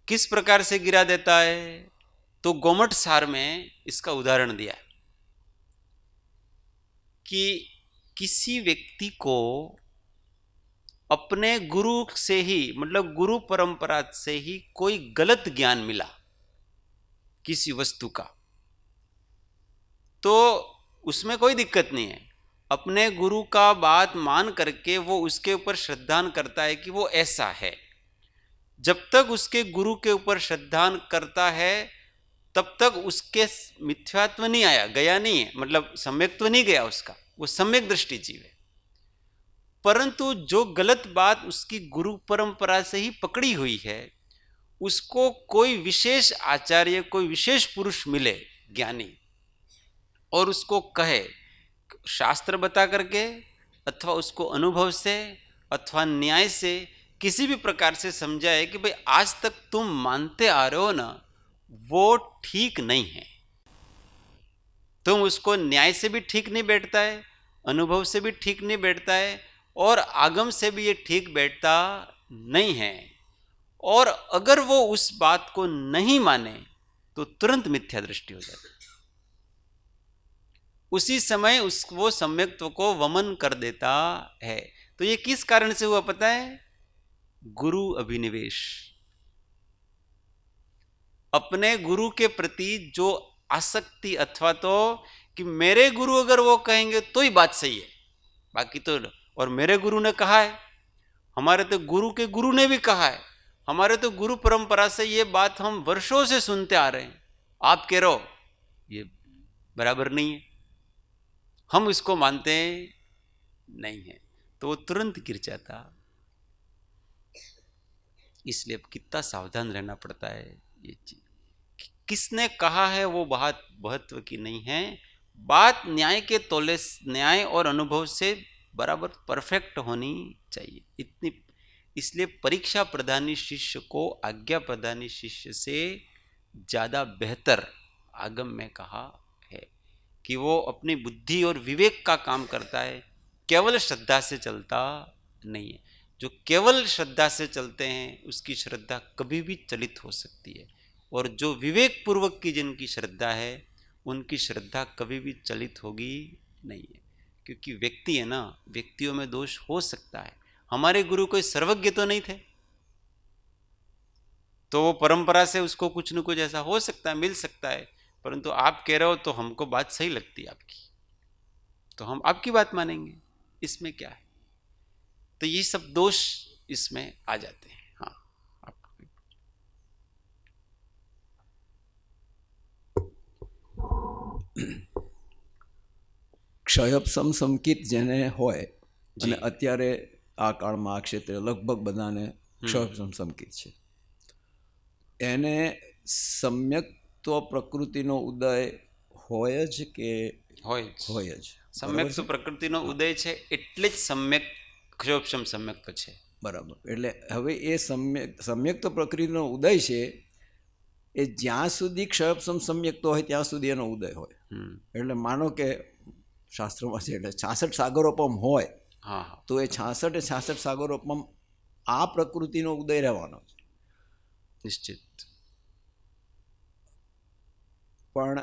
किस प्रकार से गिरा देता है, तो गोमट सार में इसका उदाहरण दिया कि किसी व्यक्ति को अपने गुरु से ही, मतलब गुरु परंपरा से ही कोई गलत ज्ञान मिला किसी वस्तु का, तो उसमें कोई दिक्कत नहीं है, अपने गुरु का बात मान करके वो उसके ऊपर श्रद्धान करता है कि वो ऐसा है। जब तक उसके गुरु के ऊपर श्रद्धान करता है तब तक उसके मिथ्यात्व नहीं आया, गया नहीं है, मतलब सम्यक्त्व नहीं गया उसका, वो सम्यक दृष्टि जीव है। परंतु जो गलत बात उसकी गुरु परंपरा से ही पकड़ी हुई है, उसको कोई विशेष आचार्य, कोई विशेष पुरुष मिले ज्ञानी, और उसको कहे शास्त्र बता करके अथवा उसको अनुभव से अथवा न्याय से किसी भी प्रकार से समझाए कि भाई आज तक तुम मानते आ रहे हो ना, वो ठीक नहीं है, तुम उसको न्याय से भी ठीक नहीं बैठता है, अनुभव से भी ठीक नहीं बैठता है, और आगम से भी ये ठीक बैठता नहीं है, और अगर वो उस बात को नहीं माने तो तुरंत मिथ्या दृष्टि हो जाती है। उसी समय वो सम्यक्त्व को वमन कर देता है। तो ये किस कारण से हुआ पता है? गुरु अभिनिवेश। अपने गुरु के प्रति जो आसक्ति, अथवा तो कि मेरे गुरु अगर वो कहेंगे तो ही बात सही है, बाकी तो, और मेरे गुरु ने कहा है, हमारे तो गुरु के गुरु ने भी कहा है, हमारे तो गुरु परंपरा से ये बात हम वर्षों से सुनते आ रहे हैं, आप कह रहे हो ये बराबर नहीं है, हम इसको मानते नहीं है, तो वो तुरंत गिर जाता। इसलिए कितना सावधान रहना पड़ता है। ये चीज किसने कहा है वो बात महत्व की नहीं है, बात न्याय के तौले, न्याय और अनुभव से बराबर परफेक्ट होनी चाहिए इतनी। इसलिए परीक्षा प्रधानी शिष्य को आज्ञा प्रधानी शिष्य से ज़्यादा बेहतर आगम में कहा है कि वो अपनी बुद्धि और विवेक का काम करता है, केवल श्रद्धा से चलता नहीं है। जो केवल श्रद्धा से चलते हैं उसकी श्रद्धा कभी भी चलित हो सकती है, और जो विवेक पूर्वक की जिनकी श्रद्धा है उनकी श्रद्धा कभी भी चलित होगी नहीं है। क्योंकि व्यक्ति है ना, व्यक्तियों में दोष हो सकता है। हमारे गुरु कोई सर्वज्ञ तो नहीं थे, तो वो परंपरा से उसको कुछ न कुछ ऐसा हो सकता है, मिल सकता है, परंतु आप कह रहे हो तो हमको बात सही लगती है आपकी, तो हम आपकी बात मानेंगे, इसमें क्या है? तो ये सब दोष इसमें आ जाते हैं। हाँ, आप ક્ષયપસમ સંકિત જેને હોય, અને અત્યારે આ કાળમાં આ ક્ષેત્રે લગભગ બધાને ક્ષયપસમ સંકિત છે, એને સમ્યક્ત્વ પ્રકૃતિનો ઉદય હોય જ કે હોય જ? સમ્યક પ્રકૃતિનો ઉદય છે એટલે જ સમ્યક ક્ષયોપશમ સમ્યક્ત્વ છે. બરાબર. એટલે હવે એ સમ્યક્ત્વ પ્રકૃતિનો ઉદય છે એ જ્યાં સુધી ક્ષયપસમ સમ્યક્ત્વ હોય ત્યાં સુધી એનો ઉદય હોય. એટલે માનો કે શાસ્ત્રોમાં છે એટલે 66 સાગરોપમ હોય, તો એ 66 સાગરોપમ આ પ્રકૃતિનો ઉદય રહેવાનો છે નિશ્ચિત. પણ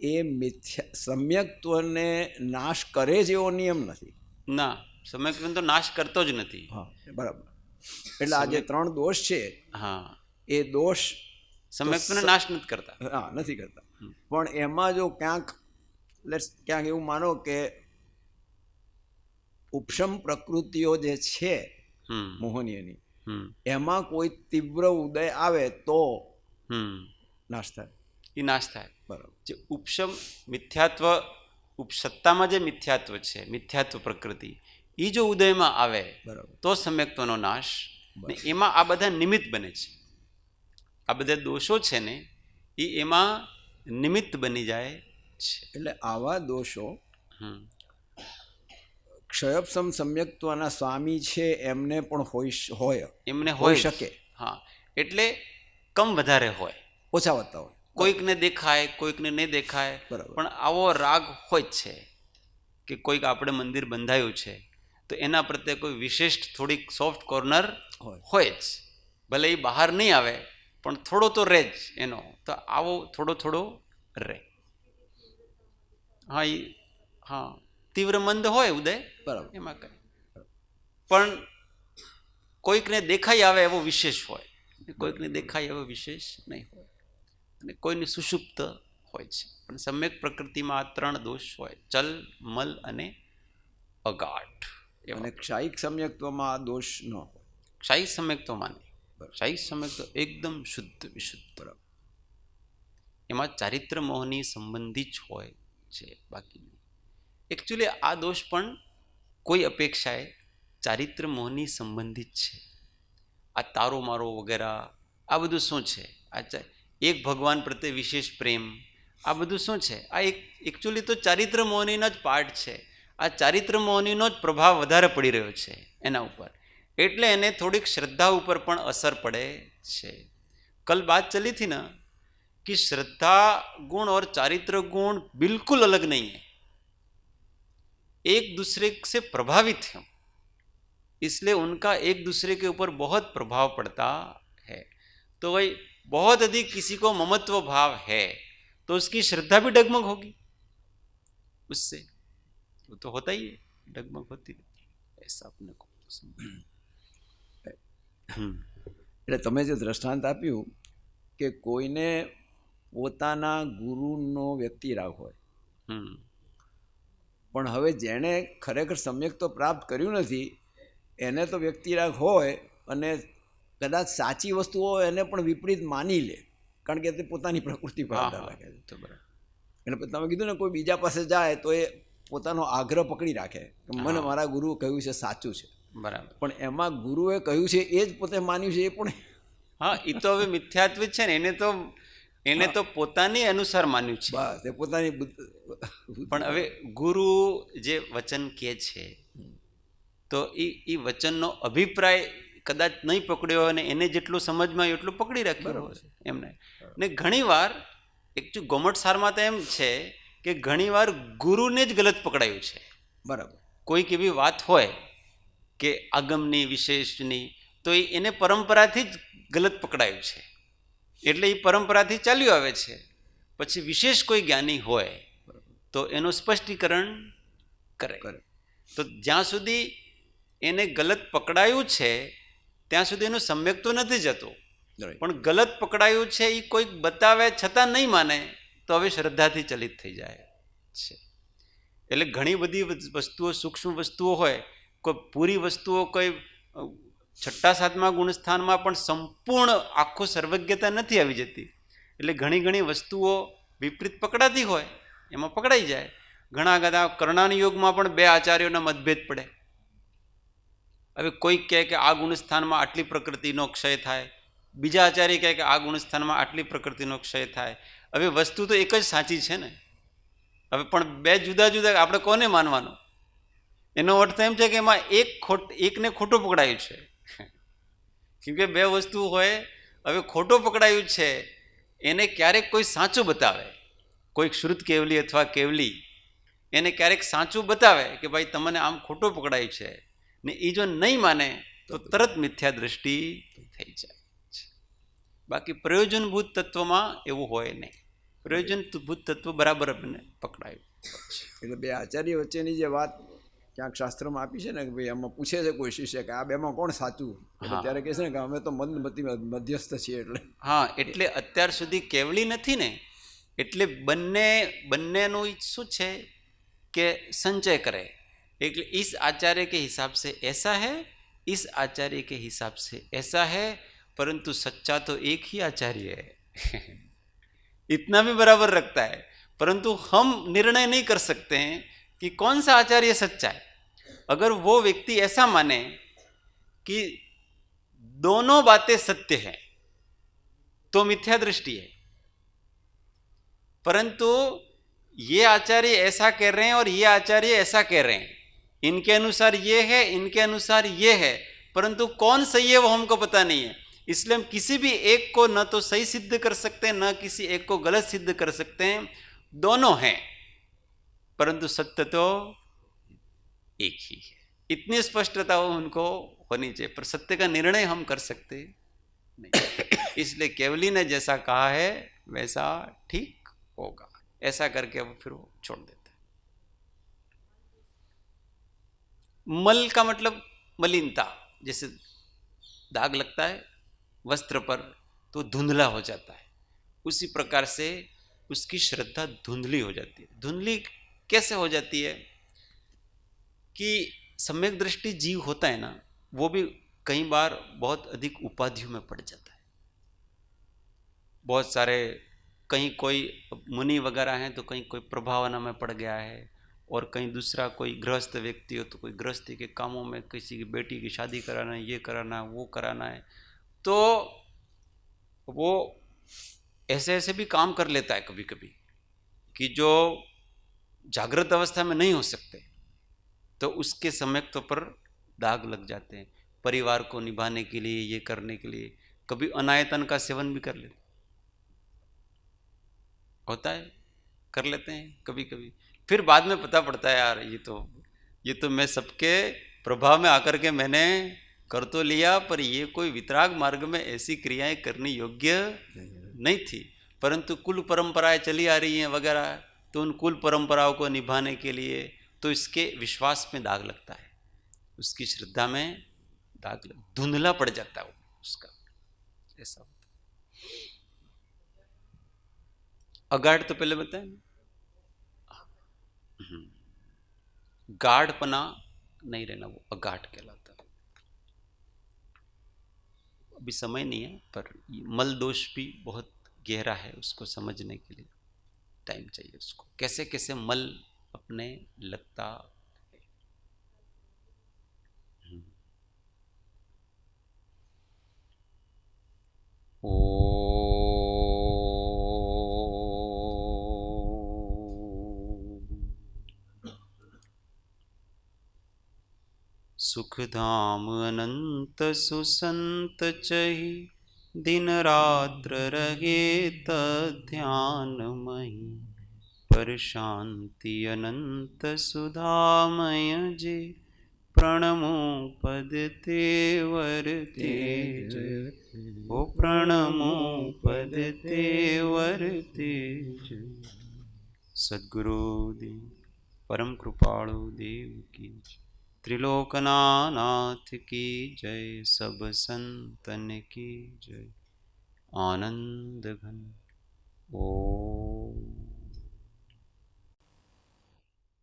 એ મિથ્યા સમ્યક્ત્વને નાશ કરે જ એવો નિયમ નથી. ના, સમ્યક્ત્વ તો નાશ કરતો જ નથી. હા, બરાબર. એટલે આ જે 3 દોષ છે, હા, એ દોષ સમ્યક્ત્વને નાશ નથી કરતા. હા, નથી કરતા. પણ એમાં જો ક્યાંક એવું માનો કે ઉપશમ પ્રકૃતિઓ જે છે મોહનીયની, એમાં કોઈ તીવ્ર ઉદય આવે તો નાશ થાય. એ નાશ થાય. બરાબર. જે ઉપશમ મિથ્યાત્વ, ઉપસત્તામાં જે મિથ્યાત્વ છે, મિથ્યાત્વ પ્રકૃતિ, એ જો ઉદયમાં આવે તો સમ્યક્ત્વનો નાશ. ને એમાં આ બધા નિમિત્ત બને છે. આ બધા દોષો છે ને એ એમાં નિમિત્ત બની જાય છે. એટલે આવા દોષો ક્ષયપસમ સમ્યક્ત્વના સ્વામી છે એમને પણ એમને હોઈ શકે. હા, એટલે કમ વધારે હોય, ઓછા વધતા હોય. કોઈકને દેખાય, કોઈકને નહીં દેખાય. પણ આવો રાગ હોય જ છે કે કોઈક આપણે મંદિર બંધાયું છે તો એના પ્રત્યે કોઈ વિશેષ થોડીક સોફ્ટ કોર્નર હોય જ, ભલે એ બહાર નહીં આવે પણ થોડો તો રહે જ એનો. તો આવો થોડો રહે. હા, હા, તીવ્ર મંદ હોય ઉદય, બરાબર, એમાં કઈ. પણ કોઈકને દેખાઈ આવે એવો વિશેષ હોય, કોઈકને દેખાય એવો વિશેષ નહીં હોય, અને કોઈને સુષુપ્ત હોય છે. પણ સમ્યક પ્રકૃતિમાં આ 3 દોષ હોય, ચલ, મલ અને અગાઢ. અને ક્ષાયિક સમ્યક્ત્વમાં આ દોષ ન હોય. ક્ષાયિક સમ્યક્ત્વમાં નહીં. ક્ષાયિક સમ્યક્ત્વ એકદમ શુદ્ધ વિશુદ્ધ. બરાબર. એમાં ચારિત્ર મોહની સંબંધી જ હોય છે, બાકી નહીં. એકચ્યુઅલી આ દોષ પણ કોઈ અપેક્ષાએ ચારિત્ર મોહની સંબંધિત છે. આ તારો મારો વગેરે આ બધું શું છે? આ એક ભગવાન પ્રત્યે વિશેષ પ્રેમ, આ બધું શું છે? આ એક એકચ્યુઅલી તો ચારિત્ર મોહનીનો જ પાર્ટ છે. આ ચારિત્ર મોહનીનો જ પ્રભાવ વધારે પડી રહ્યો છે એના ઉપર, એટલે એને થોડીક શ્રદ્ધા ઉપર પણ અસર પડે છે. कल बात चली थी ना कि श्रद्धा गुण और चारित्र गुण बिल्कुल अलग नहीं है, एक दूसरे से प्रभावित हैं, इसलिए उनका एक दूसरे के ऊपर बहुत प्रभाव पड़ता है. तो भाई बहुत अधिक किसी को ममत्व भाव है तो उसकी श्रद्धा भी डगमग होगी उससे, वो तो होता ही है, डगमग होती रहती है. ऐसा अपने को એટલે તમે જે દ્રષ્ટાંત આપ્યું કે કોઈને પોતાના ગુરુનો વ્યક્તિરાગ હોય, પણ હવે જેણે ખરેખર સમ્યક તો પ્રાપ્ત કર્યું નથી એને તો વ્યક્તિરાગ હોય અને કદાચ સાચી વસ્તુઓ એને પણ વિપરીત માની લે, કારણ કે તે પોતાની પ્રકૃતિ પર આધાર રાખે છે. એટલે તમે કીધું ને કોઈ બીજા પાસે જાય તો એ પોતાનો આગ્રહ પકડી રાખે કે મને મારા ગુરુએ કહ્યું છે સાચું છે, બરાબર, પણ એમાં ગુરુએ કહ્યું છે એ જ પોતે માન્યું છે એ પણ હા એ તો હવે મિથ્યાત્વિત છે ને, એને તો પોતાની અનુસાર માન્યું છે, બસ એ પોતાની. પણ હવે ગુરુ જે વચન કહે છે તો એ વચનનો અભિપ્રાય કદાચ નહીં પકડ્યો હોય અને એને જેટલું સમજમાં આવ્યું એટલું પકડી રાખ્યું હોય એમને. ને ઘણીવાર એકચ્યુઅલી ગોમટસારમાં તો એમ છે કે ઘણીવાર ગુરુને જ ગલત પકડાયું છે. બરાબર, કોઈક એવી વાત હોય કે આગમની વિશેષની તો એને પરંપરાથી જ ગલત પકડાયું છે, એટલે એ પરંપરાથી ચાલ્યું આવે છે. પછી વિશેષ કોઈ જ્ઞાની હોય તો એનું સ્પષ્ટીકરણ કરે. તો જ્યાં સુધી એને ગલત પકડાયું છે ત્યાં સુધી એનું સમ્યક તો નથી જતું, પણ ગલત પકડાયું છે એ કોઈક બતાવે છતાં નહીં માને તો હવે શ્રદ્ધાથી ચલિત થઈ જાય છે. એટલે ઘણી બધી વસ્તુઓ, સૂક્ષ્મ વસ્તુઓ હોય, કોઈ પૂરી વસ્તુઓ કોઈ 6, 7મા ગુણસ્થાનમાં પણ સંપૂર્ણ આખું સર્વજ્ઞતા નથી આવી જતી, એટલે ઘણી વસ્તુઓ વિપરીત પકડાતી હોય એમાં પકડાઈ જાય. ઘણા બધા કર્ણાની યોગમાં પણ 2 આચાર્યોના મતભેદ પડે. હવે કોઈ કહે કે આ ગુણસ્થાનમાં આટલી પ્રકૃતિનો ક્ષય થાય, બીજા આચાર્ય કહે કે આ ગુણસ્થાનમાં આટલી પ્રકૃતિનો ક્ષય થાય. હવે વસ્તુ તો એક જ સાચી છે ને, હવે પણ 2 જુદા જુદા, આપણે કોને માનવાનું? એનો અર્થ એમ છે કે એમાં એકને ખોટું પકડાયું છે, કેમકે 2 વસ્તુ હોય. હવે ખોટું પકડાયું છે એને ક્યારેક કોઈ સાચું બતાવે, કોઈક શ્રુત કેવલી અથવા કેવલી એને ક્યારેક સાચું બતાવે કે ભાઈ તમને આમ ખોટું પકડાયું છે, ને એ જો નહીં માને તો તરત મિથ્યા દ્રષ્ટિ થઈ જાય છે. બાકી પ્રયોજનભૂત તત્વમાં એવું હોય નહીં, પ્રયોજનભૂત તત્વ બરાબર આપણને પકડાયું. એટલે 2 આચાર્ય વચ્ચેની જે વાત ક્યાંક શાસ્ત્રમાં આપી છે ને કે ભાઈ એમાં પૂછે છે કોઈ શિષ્ય કે આ 2માં કોણ સાચું, ત્યારે કહે છે ને કે અમે તો મધ્યસ્થ છીએ. એટલે હા, એટલે અત્યાર સુધી કેવલી નથી ને, એટલે બંનેનું શું છે કે સંચય કરે. એટલે इस आचार्य के हिसाब से ऐसा है, इस आचार्य के हिसाब से ऐसा है, परंतु सच्चा तो एक ही आचार्य है इतना भी बराबर रखता है, परंतु हम निर्णय नहीं कर सकते हैं कि कौन सा आचार्य सच्चा है. अगर वो व्यक्ति ऐसा माने कि दोनों बातें सत्य हैं तो मिथ्या दृष्टि है, परंतु ये आचार्य ऐसा कह रहे हैं और ये आचार्य ऐसा कह रहे हैं, इनके अनुसार ये है, इनके अनुसार ये है, परंतु कौन सही है वो हमको पता नहीं है. इसलिए हम किसी भी एक को न तो सही सिद्ध कर सकते हैं, न किसी एक को गलत सिद्ध कर सकते हैं. दोनों हैं परंतु सत्य तो एक ही है. इतनी स्पष्टता उनको होनी चाहिए, पर सत्य का निर्णय हम कर सकते नहीं. इसलिए केवली ने जैसा कहा है वैसा ठीक होगा, ऐसा करके वो फिर वो छोड़ देते. मल का मतलब मलिनता, जैसे दाग लगता है वस्त्र पर तो धुंधला हो जाता है, उसी प्रकार से उसकी श्रद्धा धुंधली हो जाती है. धुंधली कैसे हो जाती है कि सम्यक दृष्टि जीव होता है ना, वो भी कई बार बहुत अधिक उपाधियों में पड़ जाता है. बहुत सारे, कहीं कोई मुनि वगैरह हैं तो कहीं कोई प्रभावना में पड़ गया है, और कहीं दूसरा कोई गृहस्थ व्यक्ति हो तो कोई गृहस्थी के कामों में किसी की बेटी की शादी कराना है, ये कराना है, वो कराना है, तो वो ऐसे भी काम कर लेता है कभी कभी कि जो जागृत अवस्था में नहीं हो सकते, तो उसके सम्यक्त्व पर दाग लग जाते हैं। परिवार को निभाने के लिए, ये करने के लिए कभी अनायतन का सेवन भी कर लेते, होता है, कर लेते हैं कभी कभी। फिर बाद में पता पड़ता है यार ये तो मैं सबके प्रभाव में आकर के मैंने कर तो लिया, पर ये कोई वितराग मार्ग में ऐसी क्रियाएं करनी योग्य नहीं थी, परंतु कुल परंपराएं चली आ रही हैं वगैरह, तो उन कुल परंपराओं को निभाने के लिए तो इसके विश्वास में दाग लगता है, उसकी श्रद्धा में दाग धुंधला पड़ जाता है उसका, ऐसा होता है। अगाढ़ तो पहले बताए, गाढ़पना नहीं रहना, वो अगाढ़ कहलाता है। अभी समय नहीं है, पर मल दोष भी बहुत गहरा है, उसको समझने के लिए टाइम चाहिए, उसको कैसे कैसे मल अपने लगता है। सुखधाम अनंत सुसंत चहि, दिन रात्र रहे ध्यान मही, पर शांति अनंत सुधामय जे, प्रणमो पद तेवर तेज, ओ प्रणमो पद तेवर तेज। सद्गुरु देव परम कृपाणु देव की, त्रिलोकनाथ की जय, सब संतन की जय। आनंद घन ओम।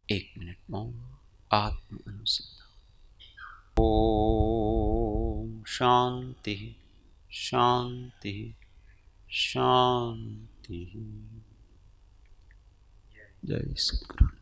1 मिनट मौन, आत्म अनुसंधान। ओम शांति शांति शांति। जय सद्गुरु।